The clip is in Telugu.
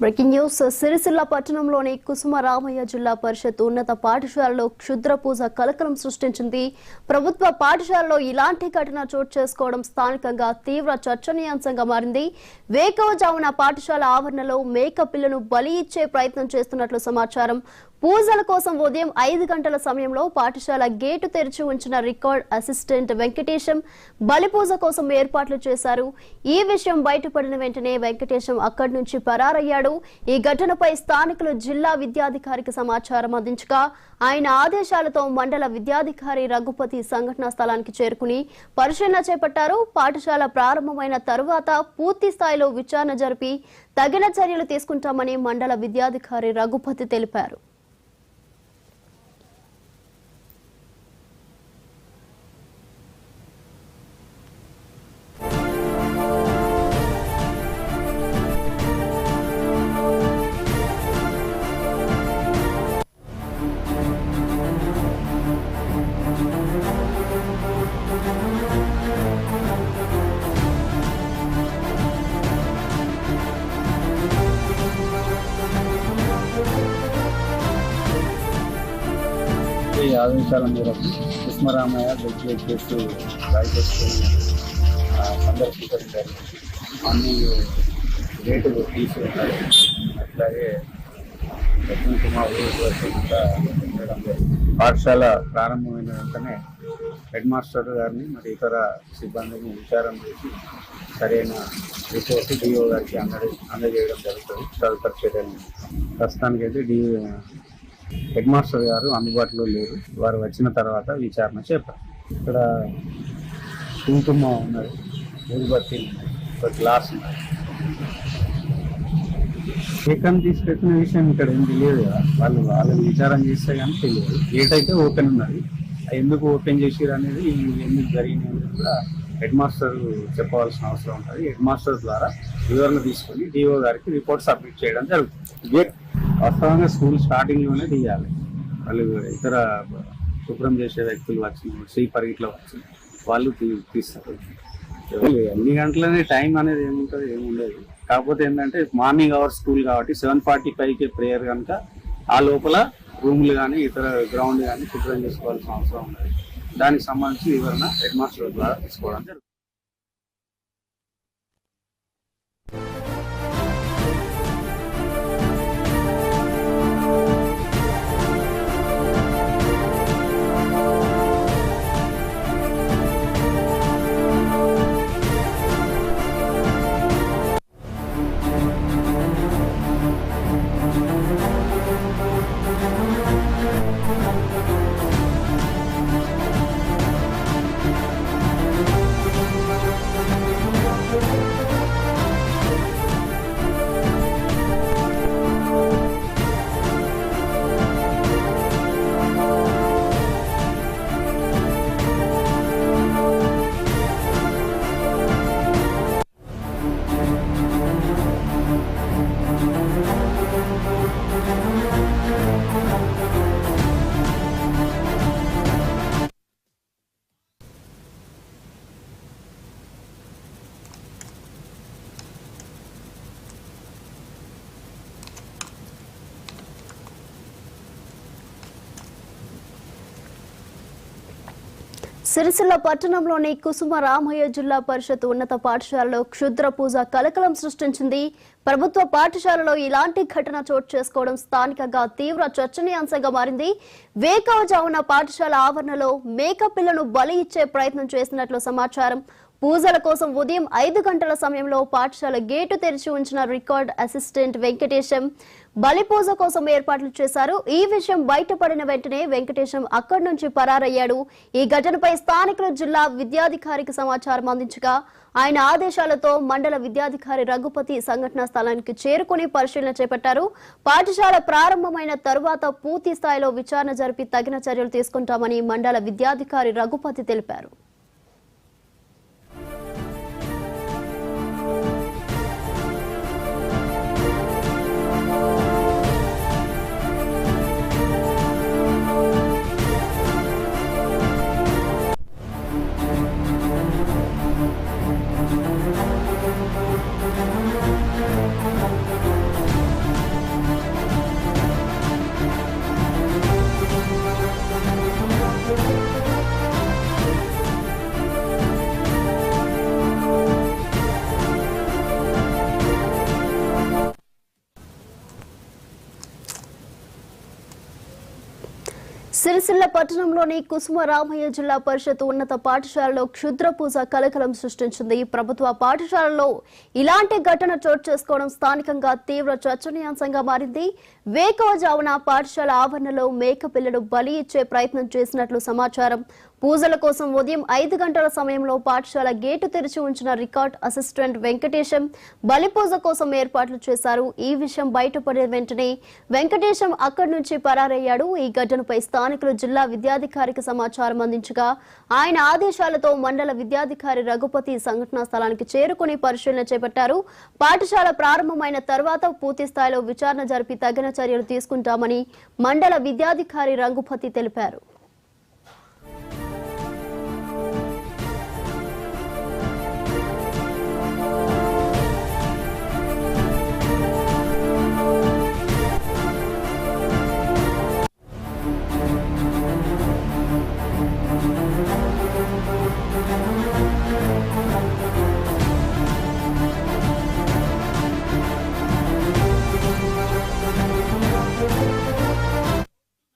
బ్రేకింగ్ న్యూస్ సిరిసిల్ల పట్టణంలోని కుసుమరామయ్య జిల్లా పరిషత్ ఉన్నత పాఠశాలలో క్షుద్ర పూజ కలకలం సృష్టించింది. ప్రభుత్వ పాఠశాలలో ఇలాంటి ఘటన చోటు చేసుకోవడం స్థానికంగా తీవ్ర చర్చనీయాంశంగా మారింది. వేకువజామున పాఠశాల ఆవరణలో మేక పిల్లను బలి ఇచ్చే ప్రయత్నం చేస్తున్నట్లు సమాచారం. పూజల కోసం ఉదయం 5 గంటల సమయంలో పాఠశాల గేటు తెరిచి ఉంచిన రికార్డ్ అసిస్టెంట్ వెంకటేశం బలి పూజ కోసం ఏర్పాట్లు చేశారు. ఈ విషయం బయటపడిన వెంటనే వెంకటేశం అక్కడి నుంచి పరారయ్యాడు. ఈ ఘటనపై స్థానికులు జిల్లా విద్యాధికారికి సమాచారం అందించగా ఆయన ఆదేశాలతో మండల విద్యాధికారి రఘుపతి సంఘటనా స్థలానికి చేరుకుని పరిశీలన చేపట్టారు. పాఠశాల ప్రారంభమైన తరువాత పూర్తి స్థాయిలో విచారణ జరిపి తగిన చర్యలు తీసుకుంటామని మండల విద్యాధికారి రఘుపతి తెలిపారు. ఈ ఆదేశాల మేరకు కుసుమరామయ్య జడ్జిమెంట్ కేసు రాయచేసుకొని సందర్శించడం జరిగింది. అన్ని రేటులు తీసి ఉన్నాయి. అట్లాగే దక్షిణ కుమార్ కూడా ఉండడం జరిగింది. పాఠశాల ప్రారంభమైన వెంటనే హెడ్ మాస్టర్ గారిని మరి ఇతర సిబ్బందిని విచారణ చేసి సరైన రిపోర్టు డిఓ గారికి అందజేయడం జరుగుతుంది. తదుపరి చర్యలు ప్రస్తుతానికైతే హెడ్ మాస్టర్ గారు అందుబాటులో లేరు. వారు వచ్చిన తర్వాత విచారణ చేపట్టారు. ఇక్కడ కుంకుమ ఉన్నది, ఊరుబత్తి, ఒక గ్లాస్ ఉన్నది. ఏకం తీసుకెళ్తున్న విషయం ఇక్కడ ఏం తెలియదు కదా. వాళ్ళని విచారణ చేస్తే కానీ తెలియదు. గేట్ అయితే ఓపెన్ ఉన్నది. ఎందుకు ఓపెన్ చేసిరు అనేది, ఎందుకు జరిగింది అనేది కూడా హెడ్ మాస్టర్ చెప్పవలసిన అవసరం ఉంటుంది. హెడ్ మాస్టర్ ద్వారా వివరణ తీసుకొని డిఓ గారికి రిపోర్ట్ సబ్మిట్ చేయడం జరుగుతుంది. గేట్ వాస్తవంగా స్కూల్ స్టార్టింగ్లోనే తీయాలి. వాళ్ళు ఇతర శుభ్రం చేసే వ్యక్తులు వచ్చి స్వీపర్ ఇట్లా వచ్చి వాళ్ళు తీస్తారు. ఎన్ని గంటలనే టైం అనేది ఏముంటుంది, ఏముండదు. కాకపోతే ఏంటంటే మార్నింగ్ అవర్స్ స్కూల్ కాబట్టి 7:45కి ప్రేయర్ కనుక ఆ లోపల రూమ్లు కానీ ఇతర గ్రౌండ్ కానీ శుభ్రం చేసుకోవాల్సిన అవసరం ఉన్నది. దానికి సంబంధించి వివరణ హెడ్ మాస్టర్ ద్వారా తీసుకోవడం జరుగుతుంది. సిరిసిల్ల పట్టణంలోని కుసుమరామయ్య జిల్లా పరిషత్ ఉన్నత పాఠశాలలో క్షుద్ర పూజ కలకలం సృష్టించింది. ప్రభుత్వ పాఠశాలలో ఇలాంటి ఘటన చోటు చేసుకోవడం స్థానికంగా తీవ్ర చర్చనీయాంశంగా మారింది. వేకువజామున పాఠశాల ఆవరణలో మేక పిల్లను బలి ఇచ్చే ప్రయత్నం చేసినట్లు సమాచారం. పూజల కోసం ఉదయం 5 గంటల సమయంలో పాఠశాల గేటు తెరిచి ఉంచిన రికార్డ్ అసిస్టెంట్ వెంకటేశం బలి పూజ కోసం ఏర్పాట్లు చేశారు. ఈ విషయం బయటపడిన వెంటనే వెంకటేశం అక్కడి నుంచి పరారయ్యాడు. ఈ ఘటనపై స్థానికులు జిల్లా విద్యాధికారికి సమాచారం అందించగా ఆయన ఆదేశాలతో మండల విద్యాధికారి రఘుపతి సంఘటనా స్థలానికి చేరుకుని పరిశీలన చేపట్టారు. పాఠశాల ప్రారంభమైన తరువాత పూర్తి స్థాయిలో విచారణ జరిపి తగిన చర్యలు తీసుకుంటామని మండల విద్యాధికారి రఘుపతి తెలిపారు. సిరిసిల్ల పట్టణంలోని కుసుమరామయ్య జిల్లా పరిషత్ ఉన్నత పాఠశాలలో క్షుద్ర పూజ కలకలం సృష్టించింది. ప్రభుత్వ పాఠశాలలో ఇలాంటి ఘటన చోటు చేసుకోవడం స్థానికంగా తీవ్ర చర్చనీయాంశంగా మారింది. వేకువజామున పాఠశాల ఆవరణలో మేక పిల్లలు బలి ఇచ్చే ప్రయత్నం చేసినట్లు సమాచారం. పూజల కోసం ఉదయం 5 గంటల సమయంలో పాఠశాల గేటు తెరిచి ఉంచిన రికార్డ్ అసిస్టెంట్ వెంకటేశం బలి పూజ కోసం ఏర్పాట్లు చేశారు. ఈ విషయం బయటపడిన వెంటనే వెంకటేశం అక్కడి నుంచి పరారయ్యాడు. ఈ ఘటనపై స్థానికులు జిల్లా విద్యాధికారికి సమాచారం అందించగా ఆయన ఆదేశాలతో మండల విద్యాధికారి రఘుపతి సంఘటనా స్థలానికి చేరుకుని పరిశీలన చేపట్టారు. పాఠశాల ప్రారంభమైన తర్వాత పూర్తి స్థాయిలో విచారణ జరిపి తగిన చర్యలు తీసుకుంటామని మండల విద్యాధికారి రఘుపతి తెలిపారు.